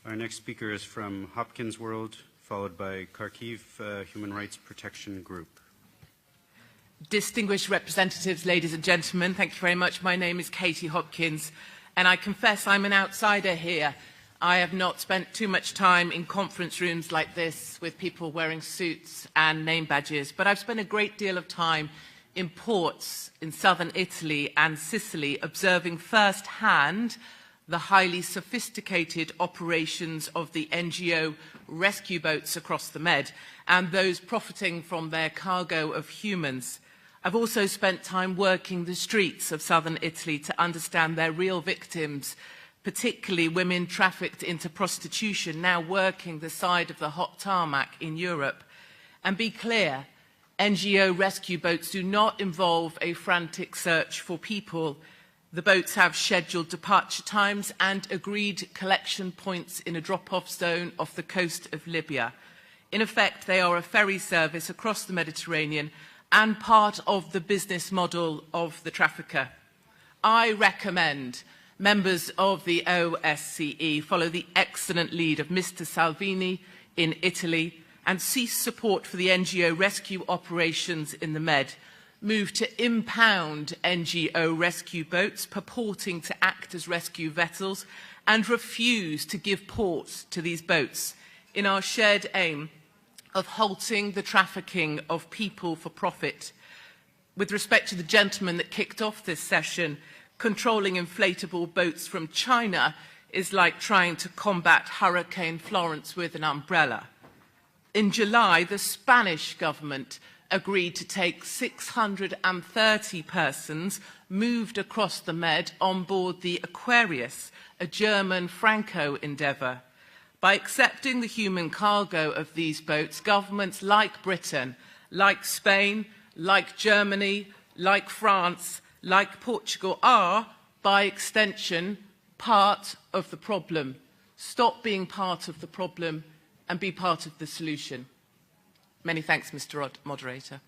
Our next speaker is from Hopkins World, followed by Kharkiv Human Rights Protection Group. Distinguished representatives, ladies and gentlemen, thank you very much. My name is Katie Hopkins, and I confess I'm an outsider here. I have not spent too much time in conference rooms like this with people wearing suits and name badges, but I've spent a great deal of time in ports in southern Italy and Sicily, observing firsthand the highly sophisticated operations of the NGO rescue boats across the Med and those profiting from their cargo of humans. I've also spent time working the streets of southern Italy to understand their real victims, particularly women trafficked into prostitution, now working the side of the hot tarmac in Europe. And be clear, NGO rescue boats do not involve a frantic search for people. The boats have scheduled departure times and agreed collection points in a drop-off zone off the coast of Libya. In effect, they are a ferry service across the Mediterranean and part of the business model of the trafficker. I recommend members of the OSCE follow the excellent lead of Mr. Salvini in Italy and cease support for the NGO rescue operations in the Med. Move to impound NGO rescue boats purporting to act as rescue vessels and refuse to give ports to these boats in our shared aim of halting the trafficking of people for profit. With respect to the gentleman that kicked off this session, controlling inflatable boats from China is like trying to combat Hurricane Florence with an umbrella. In July, the Spanish government agreed to take 630 persons moved across the Med on board the Aquarius, a German Franco endeavour. By accepting the human cargo of these boats, governments like Britain, like Spain, like Germany, like France, like Portugal are, by extension, part of the problem. Stop being part of the problem and be part of the solution. Many thanks, Mr. Moderator.